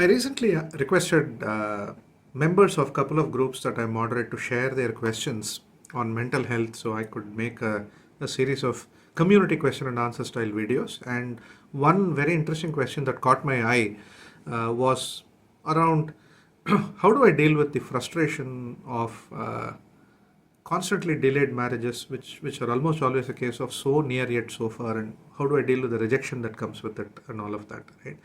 I recently requested members of a couple of groups that I moderate to share their questions on mental health so I could make a series of community question and answer style videos. And one very interesting question that caught my eye was around how do I deal with the frustration of constantly delayed marriages, which are almost always a case of so near yet so far, and how do I deal with the rejection that comes with it and all of that, right?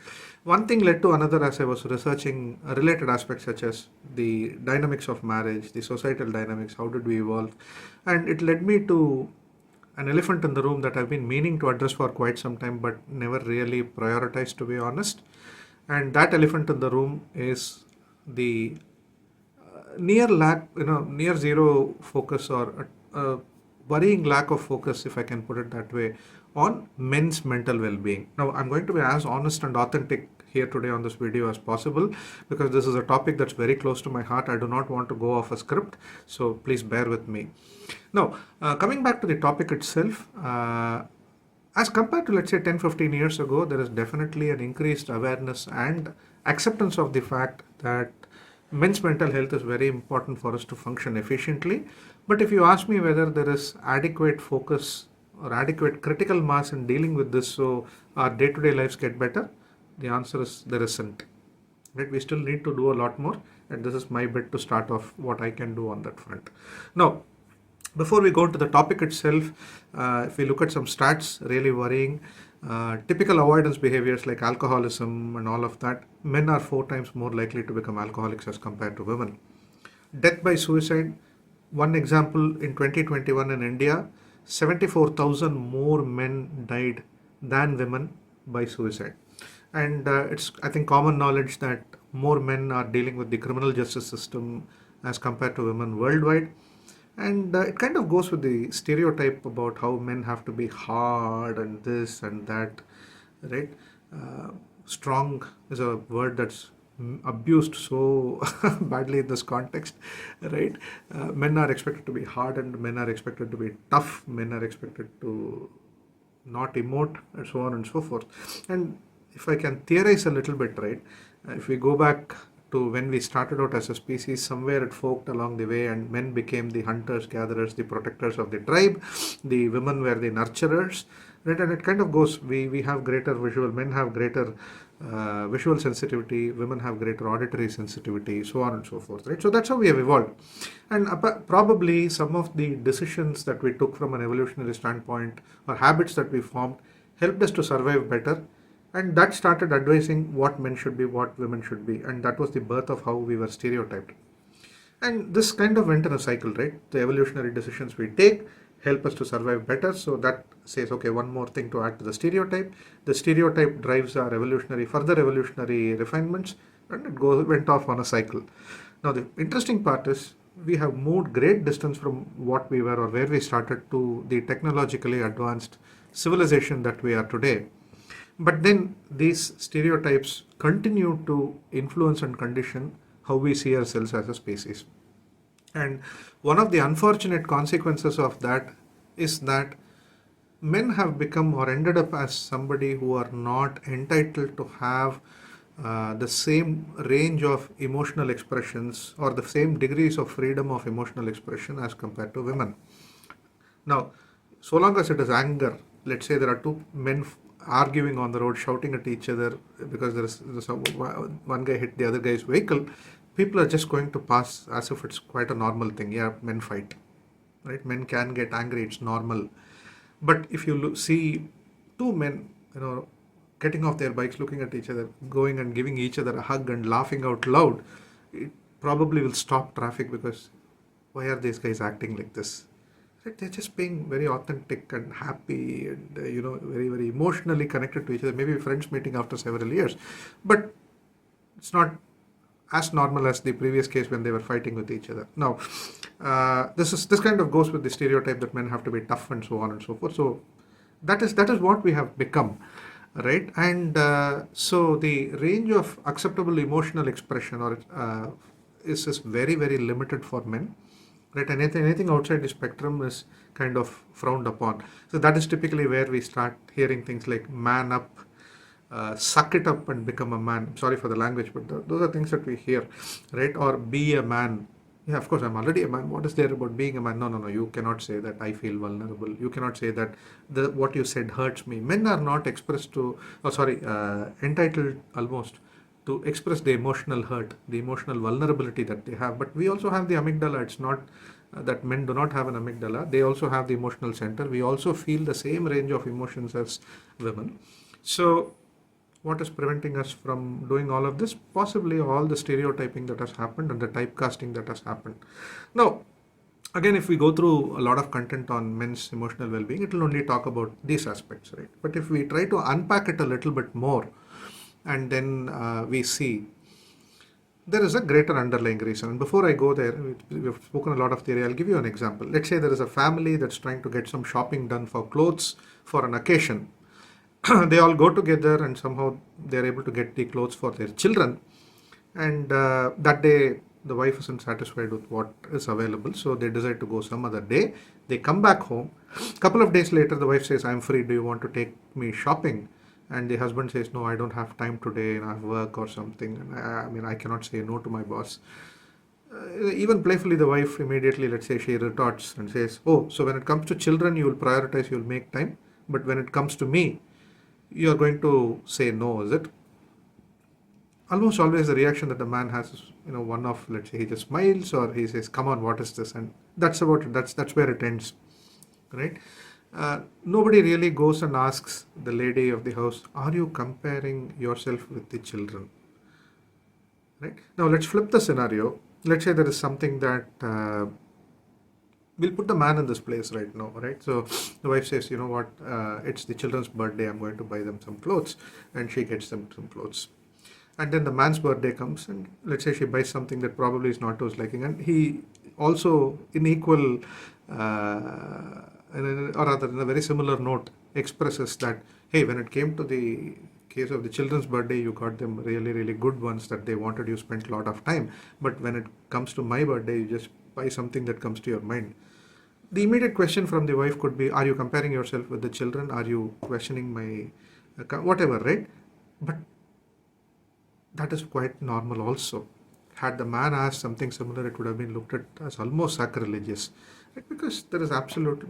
One thing led to another as I was researching related aspects such as the dynamics of marriage, the societal dynamics, how did we evolve, and it led me to an elephant in the room that I've been meaning to address for quite some time but never really prioritized, to be honest. And that elephant in the room is the near zero focus, or a worrying lack of focus, if I can put it that way, on men's mental well-being. Now, I'm going to be as honest and authentic here today on this video as possible because this is a topic that's very close to my heart. I do not want to go off a script, so please bear with me. Now, coming back to the topic itself, as compared to, let's say, 10-15 years ago, there is definitely an increased awareness and acceptance of the fact that men's mental health is very important for us to function efficiently. But if you ask me whether there is adequate focus or adequate critical mass in dealing with this so our day-to-day lives get better, the answer is there isn't. Right? We still need to do a lot more, and this is my bit to start off what I can do on that front. Now, before we go to the topic itself, if we look at some stats, really worrying, typical avoidance behaviors like alcoholism and all of that, men are 4 times more likely to become alcoholics as compared to women. Death by suicide, one example, in 2021 in India, 74,000 more men died than women by suicide. And it's, I think, common knowledge that more men are dealing with the criminal justice system as compared to women worldwide. And it kind of goes with the stereotype about how men have to be hard and this and that, right? Strong is a word that's abused so badly in this context, right? Men are expected to be hardened, men are expected to be tough, men are expected to not emote, and so on and so forth. And if I can theorize a little bit, right? If we go back to when we started out as a species, somewhere it forked along the way and men became the hunters, gatherers, the protectors of the tribe, the women were the nurturers, right? And it kind of goes, we have greater visual, men have greater visual sensitivity, women have greater auditory sensitivity, so on and so forth, right? So that's how we have evolved. And probably some of the decisions that we took from an evolutionary standpoint or habits that we formed helped us to survive better. And that started advising what men should be, what women should be. And that was the birth of how we were stereotyped. And this kind of went in a cycle, right? The evolutionary decisions we take help us to survive better. So that says, okay, one more thing to add to the stereotype. The stereotype drives our further evolutionary refinements, and it went off on a cycle. Now, the interesting part is we have moved great distance from what we were or where we started to the technologically advanced civilization that we are today. But then these stereotypes continue to influence and condition how we see ourselves as a species. And one of the unfortunate consequences of that is that men have become or ended up as somebody who are not entitled to have the same range of emotional expressions or the same degrees of freedom of emotional expression as compared to women. Now, so long as it is anger, let's say there are two men arguing on the road, shouting at each other because one guy hit the other guy's vehicle, people are just going to pass as if it's quite a normal thing. Yeah, men fight, right? Men can get angry, it's normal. But if you see two men, getting off their bikes, looking at each other, going and giving each other a hug and laughing out loud, it probably will stop traffic because why are these guys acting like this? They're just being very authentic and happy and, very, very emotionally connected to each other. Maybe friends meeting after several years. But it's not as normal as the previous case when they were fighting with each other. Now, this kind of goes with the stereotype that men have to be tough and so on and so forth. So that is what we have become, right? And so the range of acceptable emotional expression is very, very limited for men. Right, anything outside the spectrum is kind of frowned upon. So that is typically where we start hearing things like man up, suck it up and become a man. Sorry for the language, but those are things that we hear, right? Or be a man. Yeah, of course, I'm already a man. What is there about being a man? No, no, no. You cannot say that I feel vulnerable. You cannot say that what you said hurts me. Men are not expressed to, entitled almost to express the emotional hurt, the emotional vulnerability that they have. But we also have the amygdala. It's not that men do not have an amygdala. They also have the emotional center. We also feel the same range of emotions as women. So, what is preventing us from doing all of this? Possibly all the stereotyping that has happened and the typecasting that has happened. Now, again, if we go through a lot of content on men's emotional well-being, it will only talk about these aspects, right? But if we try to unpack it a little bit more, and then we see there is a greater underlying reason. And before I go there, we've spoken a lot of theory. I'll give you an example. Let's say there is a family that's trying to get some shopping done for clothes for an occasion. They all go together and somehow they're able to get the clothes for their children. And that day, the wife isn't satisfied with what is available, so they decide to go some other day. They come back home. A couple of days later, the wife says, I'm free. Do you want to take me shopping? And the husband says, no, I don't have time today, and I have work or something. And I mean, I cannot say no to my boss. Even playfully, the wife immediately, let's say, she retorts and says, oh, so when it comes to children, you will prioritize, you will make time. But when it comes to me, you are going to say no, is it? Almost always the reaction that the man has is, one of, let's say, he just smiles or he says, come on, what is this? And that's about it. That's where it ends, right? Nobody really goes and asks the lady of the house, are you comparing yourself with the children? Right? Now let's flip the scenario. Let's say there is something that we'll put the man in this place right now, right? So the wife says, you know what, it's the children's birthday, I'm going to buy them some clothes, and she gets them some clothes. And then the man's birthday comes, and let's say she buys something that probably is not to his liking, and he also, in equal, or rather in a very similar note, expresses that, hey, when it came to the case of the children's birthday, you got them really, really good ones that they wanted, you spent a lot of time. But when it comes to my birthday, you just buy something that comes to your mind. The immediate question from the wife could be, are you comparing yourself with the children? Are you questioning my, whatever, right? But that is quite normal also. Had the man asked something similar, it would have been looked at as almost sacrilegious. Right? Because there is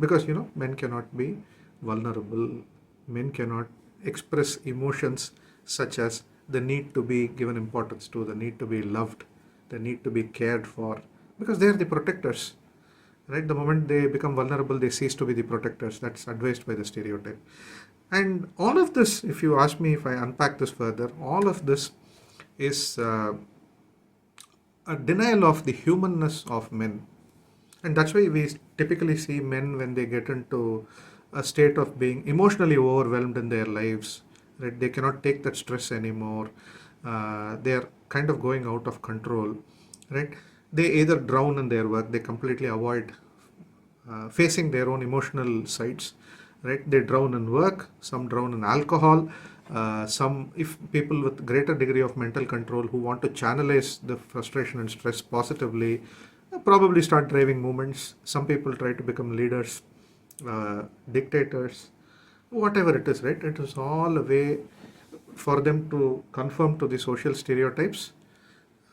because men cannot be vulnerable. Men cannot express emotions such as the need to be given importance to, the need to be loved, the need to be cared for, because they are the protectors. Right? The moment they become vulnerable, they cease to be the protectors. That's advised by the stereotype. And all of this, if you ask me, if I unpack this further, all of this is a denial of the humanness of men. And that's why we typically see men when they get into a state of being emotionally overwhelmed in their lives. Right? They cannot take that stress anymore. They are kind of going out of control. Right? They either drown in their work, they completely avoid facing their own emotional sides, right? They drown in work, some drown in alcohol, some, if people with greater degree of mental control who want to channelize the frustration and stress positively, probably start driving movements. Some people try to become leaders, dictators, whatever it is, right? It is all a way for them to conform to the social stereotypes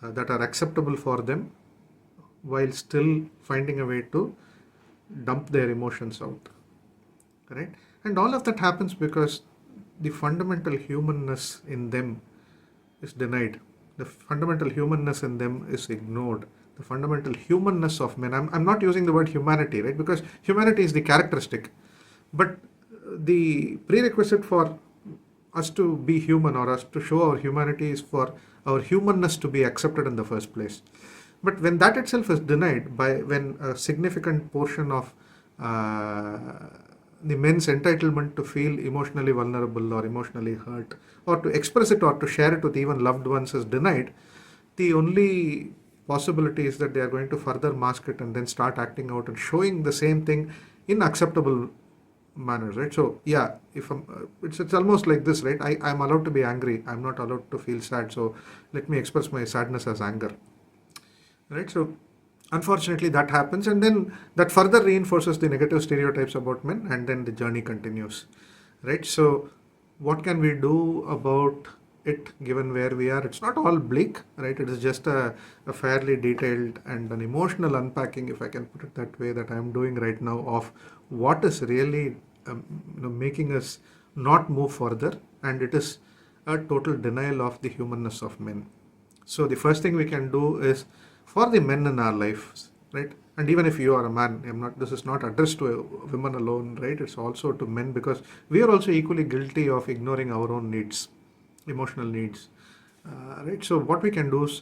that are acceptable for them, while still finding a way to dump their emotions out, right? And all of that happens because the fundamental humanness in them is denied. The fundamental humanness in them is ignored. The fundamental humanness of men. I'm not using the word humanity, right? Because humanity is the characteristic. But the prerequisite for us to be human or us to show our humanity is for our humanness to be accepted in the first place. But when that itself is denied, when a significant portion of the men's entitlement to feel emotionally vulnerable or emotionally hurt, or to express it or to share it with even loved ones is denied, the only possibility is that they are going to further mask it and then start acting out and showing the same thing in acceptable manners, right? So yeah, if it's almost like this, right? I'm allowed to be angry. I'm not allowed to feel sad. So let me express my sadness as anger, right? So unfortunately that happens, and then that further reinforces the negative stereotypes about men, and then the journey continues, right? So what can we do about it given where we are? It's not all bleak, right? It is just a fairly detailed and an emotional unpacking, if I can put it that way, that I'm doing right now of what is really making us not move further, and it is a total denial of the humanness of men. So the first thing we can do is for the men in our lives, right? And even if you are a man, this is not addressed to women alone, right? It's also to men, because we are also equally guilty of ignoring our own needs, emotional needs, right? So what we can do is,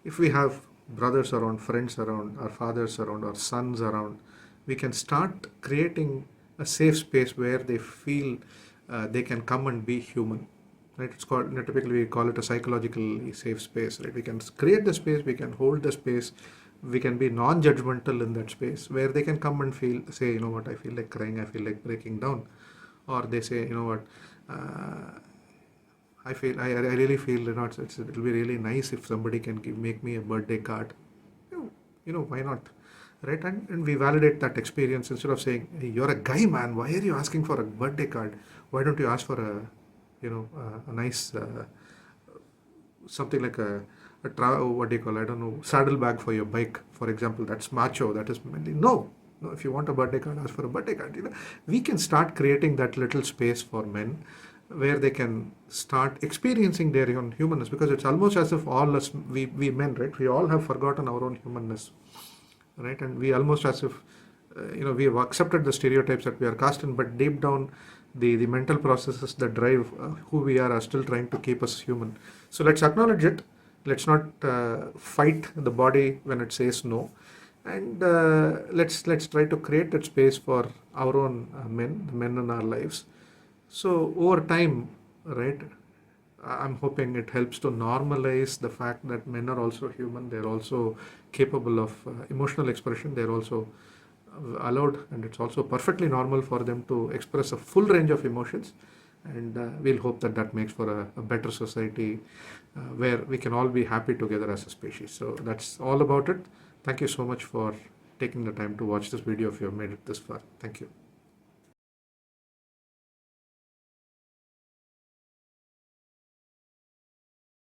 if we have brothers around, friends around, our fathers around, our sons around, we can start creating a safe space where they feel they can come and be human, right? It's called, typically we call it a psychologically safe space, right? We can create the space, we can hold the space, we can be non-judgmental in that space where they can come and say, you know what, I feel like crying, I feel like breaking down. Or they say, you know what, I really feel, it'll be really nice if somebody can make me a birthday card. Why not? Right? And we validate that experience instead of saying, hey, you're a guy, man, why are you asking for a birthday card? Why don't you ask for a nice, something like what do you call, I don't know, saddlebag for your bike, for example. That's macho, that is manly. No, if you want a birthday card, ask for a birthday card. We can start creating that little space for men where they can start experiencing their own humanness, because it's almost as if all us, we men, right, we all have forgotten our own humanness, right? And we almost as if, we have accepted the stereotypes that we are cast in, but deep down, the mental processes that drive who we are still trying to keep us human. So let's acknowledge it. Let's not fight the body when it says no, and let's try to create that space for our own men in our lives. So over time, right, I'm hoping it helps to normalize the fact that men are also human. They're also capable of emotional expression. They're also allowed, and it's also perfectly normal for them to express a full range of emotions. And we'll hope that that makes for a better society where we can all be happy together as a species. So that's all about it. Thank you so much for taking the time to watch this video if you have made it this far. Thank you.